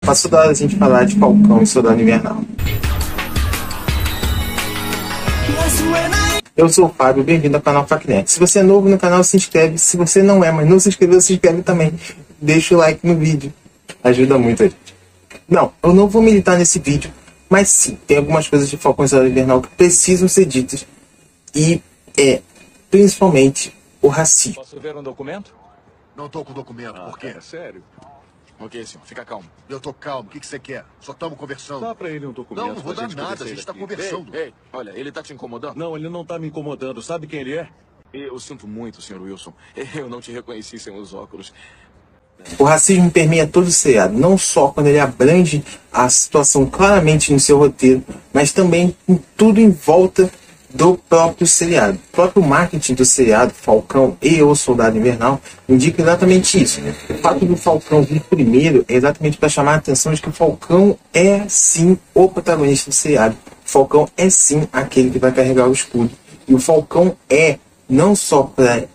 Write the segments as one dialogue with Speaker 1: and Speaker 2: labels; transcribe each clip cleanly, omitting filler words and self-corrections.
Speaker 1: Passou da hora a gente falar de Falcão e Soldado Invernal. Eu sou o Fábio, bem-vindo ao canal FacNet. Se você é novo no canal, se inscreve. Se você não é, mas não se inscreveu, se inscreve também. Deixa o like no vídeo. Ajuda muito a gente. Não, eu não vou militar nesse vídeo, mas sim, tem algumas coisas de Falcão e Soldado Invernal que precisam ser ditas. E principalmente, o racismo.
Speaker 2: Posso ver um documento?
Speaker 3: Não tô com documento, por quê?
Speaker 2: É sério? Ok, senhor, fica calmo.
Speaker 3: Eu tô calmo, o que você quer? Só estamos conversando.
Speaker 2: Dá pra ele um documento.
Speaker 3: Não vou
Speaker 2: pra
Speaker 3: dar
Speaker 2: gente
Speaker 3: nada,
Speaker 2: poder
Speaker 3: a gente
Speaker 2: sair
Speaker 3: tá
Speaker 2: daqui.
Speaker 3: conversando.
Speaker 2: Ei, olha, ele tá te incomodando? Não, ele não tá me incomodando. Sabe quem ele é? Eu sinto muito, senhor Wilson. Eu não te reconheci sem os óculos.
Speaker 1: O racismo permeia todo o seriado, não só quando ele abrange a situação claramente no seu roteiro, mas também em tudo em volta do próprio seriado. O próprio marketing do seriado, Falcão e o Soldado Invernal, indica exatamente isso. O fato do Falcão vir primeiro é exatamente para chamar a atenção de que o Falcão é sim o protagonista do seriado. O Falcão é sim aquele que vai carregar o escudo. E o Falcão é, não só para o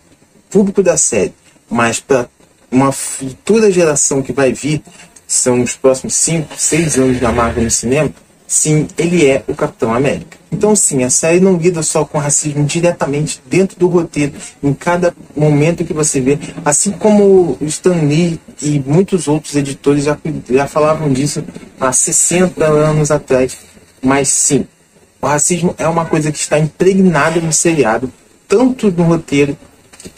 Speaker 1: público da série, mas para uma futura geração que vai vir, são os próximos 5, 6 anos da Marvel no cinema, sim, ele é o Capitão América. Então sim, a série não lida só com racismo diretamente dentro do roteiro, em cada momento que você vê, assim como o Stan Lee e muitos outros editores já falavam disso há 60 anos atrás. Mas sim, o racismo é uma coisa que está impregnada no seriado, tanto no roteiro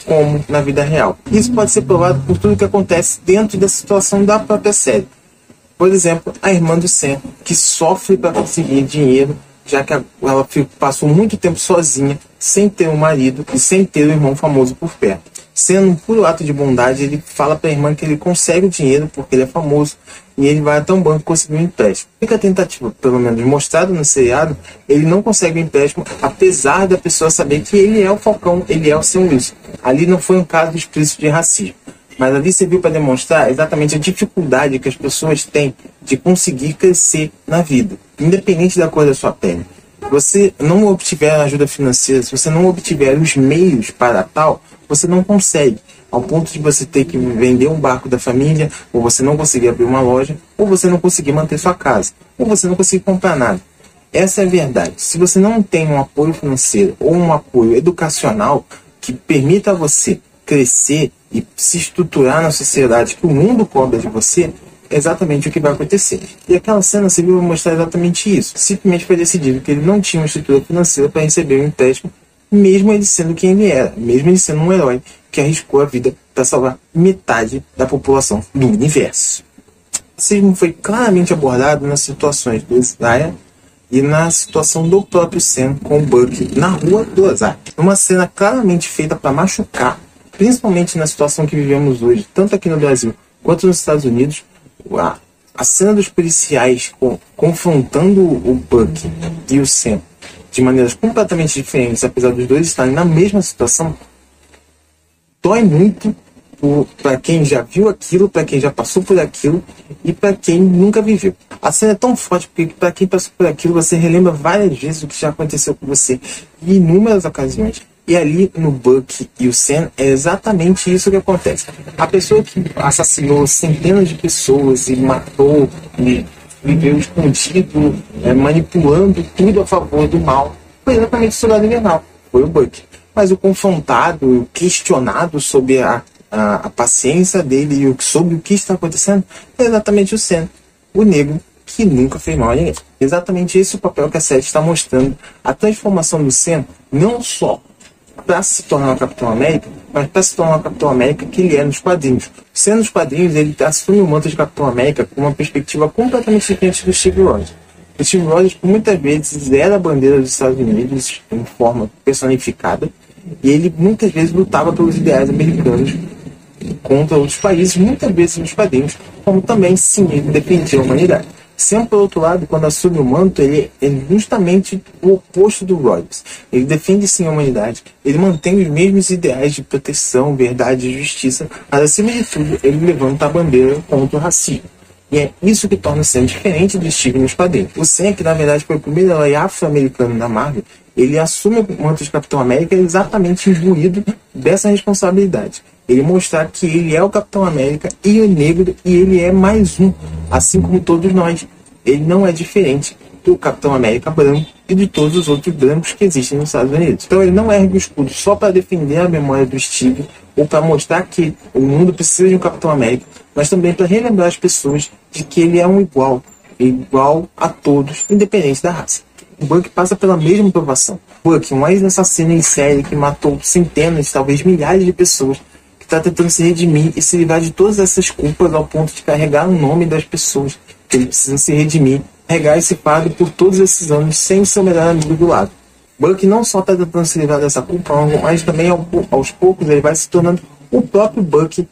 Speaker 1: como na vida real. Isso pode ser provado por tudo que acontece dentro da situação da própria série. Por exemplo, a irmã do Sam, que sofre para conseguir dinheiro, já que ela passou muito tempo sozinha, sem ter um marido e sem ter um irmão famoso por perto. Sendo um puro ato de bondade, ele fala para a irmã que ele consegue o dinheiro porque ele é famoso e ele vai até um banco conseguir um empréstimo. Fica a tentativa, pelo menos mostrado no seriado, ele não consegue o empréstimo, apesar da pessoa saber que ele é o Falcão, ele é o Sam Wilson. Ali não foi um caso explícito de racismo, mas ali serviu para demonstrar exatamente a dificuldade que as pessoas têm de conseguir crescer na vida, independente da cor da sua pele. Se você não obtiver ajuda financeira, se você não obtiver os meios para tal, você não consegue, ao ponto de você ter que vender um barco da família, ou você não conseguir abrir uma loja, ou você não conseguir manter sua casa, ou você não conseguir comprar nada. Essa é a verdade. Se você não tem um apoio financeiro ou um apoio educacional que permita a você crescer e se estruturar na sociedade que o mundo cobra de você, é exatamente o que vai acontecer. E aquela cena serviu para mostrar exatamente isso. Simplesmente foi decidido que ele não tinha uma estrutura financeira para receber um empréstimo, mesmo ele sendo quem ele era, mesmo ele sendo um herói que arriscou a vida para salvar metade da população do universo. O racismo foi claramente abordado nas situações do Isaiah e na situação do próprio Sam com o Bucky na rua do Ozark. Uma cena claramente feita para machucar, principalmente na situação que vivemos hoje, tanto aqui no Brasil quanto nos Estados Unidos. A cena dos policiais confrontando o Bucky e o Sam de maneiras completamente diferentes, apesar dos dois estarem na mesma situação, dói muito para quem já viu aquilo, para quem já passou por aquilo e para quem nunca viveu. A cena é tão forte porque para quem passou por aquilo, você relembra várias vezes o que já aconteceu com você em inúmeras ocasiões. E ali no Bucky e o Sam é exatamente isso que acontece. A pessoa que assassinou centenas de pessoas e matou e viveu escondido, manipulando tudo a favor do mal, foi exatamente o Soldado Invernal, foi o Bucky. Mas o confrontado, o questionado sobre a paciência dele e sobre o que está acontecendo, é exatamente o Sam, o negro que nunca fez mal a ninguém. Exatamente esse é o papel que a série está mostrando. A transformação do Sam, não só para se tornar o Capitão América, mas para se tornar o Capitão América que ele é nos quadrinhos. Sendo nos quadrinhos, ele assume o manto de Capitão América com uma perspectiva completamente diferente do Steve Rogers. O Steve Rogers, por muitas vezes, era a bandeira dos Estados Unidos em forma personificada, e ele muitas vezes lutava pelos ideais americanos contra outros países, muitas vezes nos quadrinhos, como também, sim, ele defendia a humanidade. Sam, por outro lado, quando assume o manto, ele é justamente o oposto do Rogers. Ele defende sim a humanidade, ele mantém os mesmos ideais de proteção, verdade e justiça, mas acima de tudo, ele levanta a bandeira contra o racismo. E é isso que torna o Sam diferente do Steve nos quadrinhos. O Sam, que na verdade foi o primeiro herói afro-americano da Marvel, ele assume o manto de Capitão América exatamente imbuído dessa responsabilidade. Ele mostrar que ele é o Capitão América e o negro, e ele é mais um, assim como todos nós. Ele não é diferente do Capitão América branco e de todos os outros brancos que existem nos Estados Unidos. Então ele não ergue o escudo só para defender a memória do Steve ou para mostrar que o mundo precisa de um Capitão América, mas também para relembrar as pessoas de que ele é um igual a todos, independente da raça. O Buck passa pela mesma provação. Buck, um ex-assassino em série que matou centenas, talvez milhares de pessoas, que está tentando se redimir e se livrar de todas essas culpas ao ponto de carregar o nome das pessoas que ele precisa se redimir, carregar esse fardo por todos esses anos sem o seu melhor amigo do lado. Buck não só está tentando se livrar dessa culpa, mas também aos poucos ele vai se tornando o próprio Buck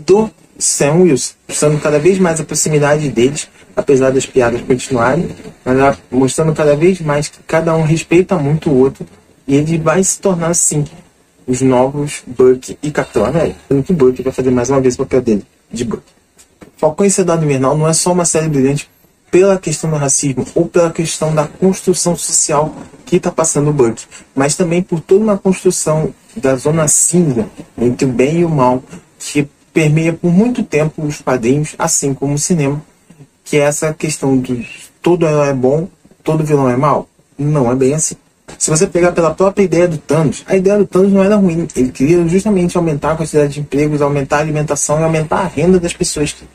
Speaker 1: do Sam Wilson, mostrando cada vez mais a proximidade deles, apesar das piadas continuarem, mas mostrando cada vez mais que cada um respeita muito o outro, e ele vai se tornar assim os novos Buck e Capitão América. Sendo que Buck vai fazer mais uma vez o papel dele de Buck. Falcão e Soldado Invernal não é só uma série brilhante pela questão do racismo ou pela questão da construção social que está passando o Buck, mas também por toda uma construção da zona cinza entre o bem e o mal que permeia por muito tempo os quadrinhos, assim como o cinema, que é essa questão de todo herói é bom, todo vilão é mal. Não é bem assim. Se você pegar pela própria ideia do Thanos, a ideia do Thanos não era ruim. Ele queria justamente aumentar a quantidade de empregos, aumentar a alimentação e aumentar a renda das pessoas que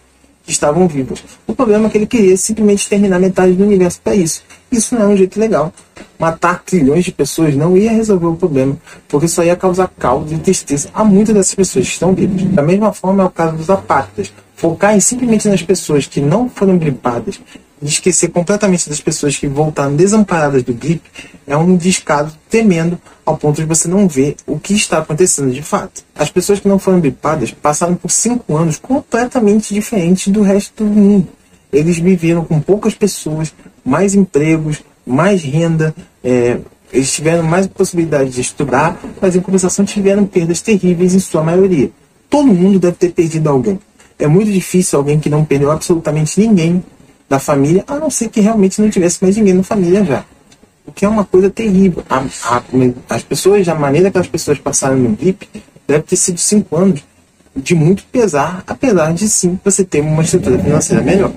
Speaker 1: estavam vivas. O problema é que ele queria simplesmente terminar metade do universo para isso. Isso não é um jeito legal. Matar trilhões de pessoas não ia resolver o problema, porque só ia causar caos e tristeza a muitas dessas pessoas que estão vivas. Da mesma forma é o caso dos apátridas. Focar simplesmente nas pessoas que não foram gripadas e esquecer completamente das pessoas que voltaram desamparadas do gripe é um descaso tremendo ao ponto de você não ver o que está acontecendo de fato. As pessoas que não foram gripadas passaram por 5 anos completamente diferentes do resto do mundo. Eles viveram com poucas pessoas, mais empregos, mais renda, eles tiveram mais possibilidade de estudar, mas em compensação tiveram perdas terríveis em sua maioria. Todo mundo deve ter perdido alguém. É muito difícil alguém que não perdeu absolutamente ninguém da família, a não ser que realmente não tivesse mais ninguém na família já. O que é uma coisa terrível. As pessoas, a maneira que as pessoas passaram no gripe, deve ter sido 5 anos de muito pesar, apesar de sim você ter uma estrutura financeira melhor.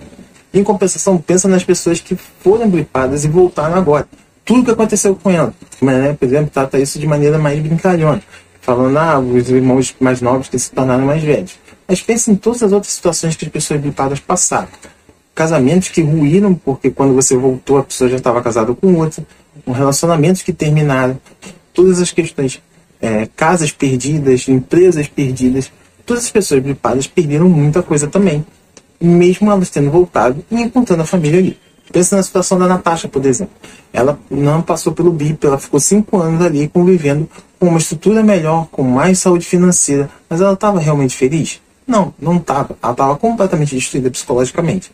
Speaker 1: Em compensação, pensa nas pessoas que foram gripadas e voltaram agora. Tudo o que aconteceu com ela. Mas, por exemplo, trata isso de maneira mais brincalhona, falando, os irmãos mais novos que se tornaram mais velhos. Mas pense em todas as outras situações que as pessoas gripadas passaram. Casamentos que ruíram porque quando você voltou a pessoa já estava casada com outra, relacionamentos que terminaram, todas as questões, casas perdidas, empresas perdidas, todas as pessoas gripadas perderam muita coisa também, mesmo elas tendo voltado e encontrando a família ali. Pensa na situação da Natasha, por exemplo. Ela não passou pelo BIP, ela ficou 5 anos ali convivendo com uma estrutura melhor, com mais saúde financeira, mas ela estava realmente feliz? Não, não estava. Ela estava completamente destruída psicologicamente.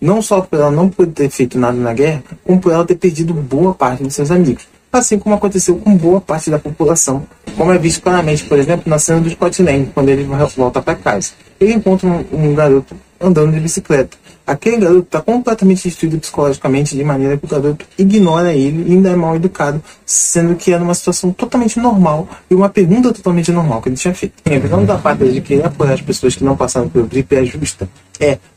Speaker 1: Não só por ela não poder ter feito nada na guerra, como por ela ter perdido boa parte de seus amigos. Assim como aconteceu com boa parte da população, como é visto claramente, por exemplo, na cena do Scott Lang, quando ele volta para casa. Ele encontra um garoto andando de bicicleta. Aquele garoto está completamente destruído psicologicamente, de maneira que o garoto ignora ele e ainda é mal educado, sendo que era uma situação totalmente normal e uma pergunta totalmente normal que ele tinha feito. A visão da parte de querer apoiar as pessoas que não passaram pelo gripe é justa,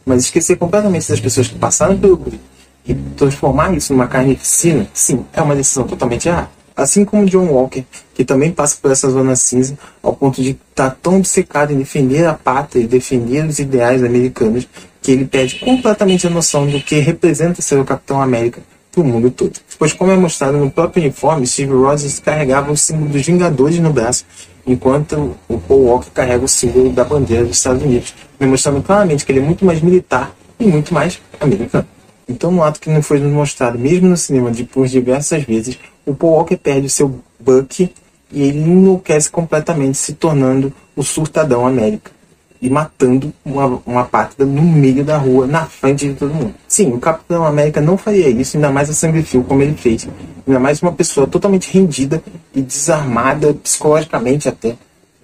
Speaker 1: mas esquecer completamente das pessoas que passaram pelo gripe e transformar isso numa carnificina, sim, é uma decisão totalmente errada. Assim como John Walker, que também passa por essa zona cinza, ao ponto de estar tão obcecado em defender a pátria e defender os ideais americanos, que ele perde completamente a noção do que representa ser o Capitão América para o mundo todo. Pois, como é mostrado no próprio uniforme, Steve Rogers carregava o símbolo dos Vingadores no braço, enquanto o Paul Walker carrega o símbolo da bandeira dos Estados Unidos, demonstrando claramente que ele é muito mais militar e muito mais americano. Então, no ato que não foi nos mostrado, mesmo no cinema, por diversas vezes, o Paul Walker perde o seu Buck e ele enlouquece completamente, se tornando o surtadão América e matando uma pátria no meio da rua, na frente de todo mundo. Sim, o Capitão América não faria isso, ainda mais a sangue frio como ele fez. Ainda mais uma pessoa totalmente rendida e desarmada, psicologicamente até,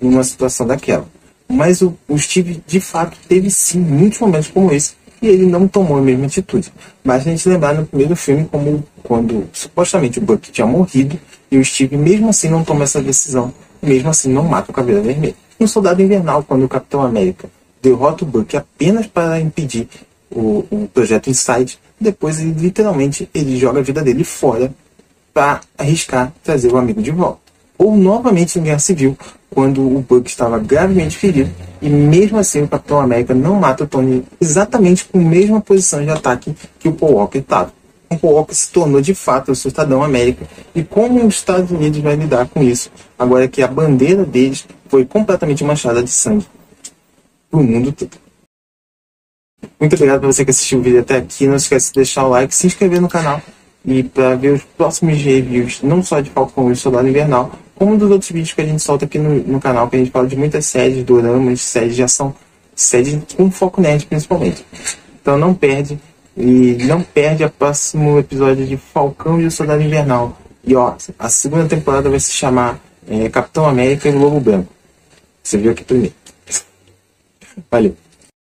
Speaker 1: numa situação daquela. Mas o Steve, de fato, teve sim muitos momentos como esse, e ele não tomou a mesma atitude. Basta a gente lembrar no primeiro filme como quando supostamente o Buck tinha morrido e o Steve mesmo assim não toma essa decisão mesmo assim não mata o Caveira Vermelha. No Soldado Invernal, quando o Capitão América derrota o Buck apenas para impedir o Projeto Insight, depois literalmente ele joga a vida dele fora para arriscar trazer o amigo de volta. Ou novamente em Guerra Civil, quando o Buck estava gravemente ferido e mesmo assim o Capitão América não mata o Tony exatamente com a mesma posição de ataque que o Paul Walker estava. O Paul Walker se tornou de fato o Cidadão América, e como os Estados Unidos vai lidar com isso agora que a bandeira deles foi completamente manchada de sangue pro mundo todo. Muito obrigado para você que assistiu o vídeo até aqui. Não esquece de deixar o like, se inscrever no canal e para ver os próximos reviews, não só de Falcão e Soldado Invernal, como dos outros vídeos que a gente solta aqui no canal, que a gente fala de muitas séries, doramas, séries de ação, séries com foco nerd principalmente. Então não perde, e não perde o próximo episódio de Falcão e o Soldado Invernal. E ó, a segunda temporada vai se chamar Capitão América e o Lobo Branco. Você viu aqui primeiro. Valeu.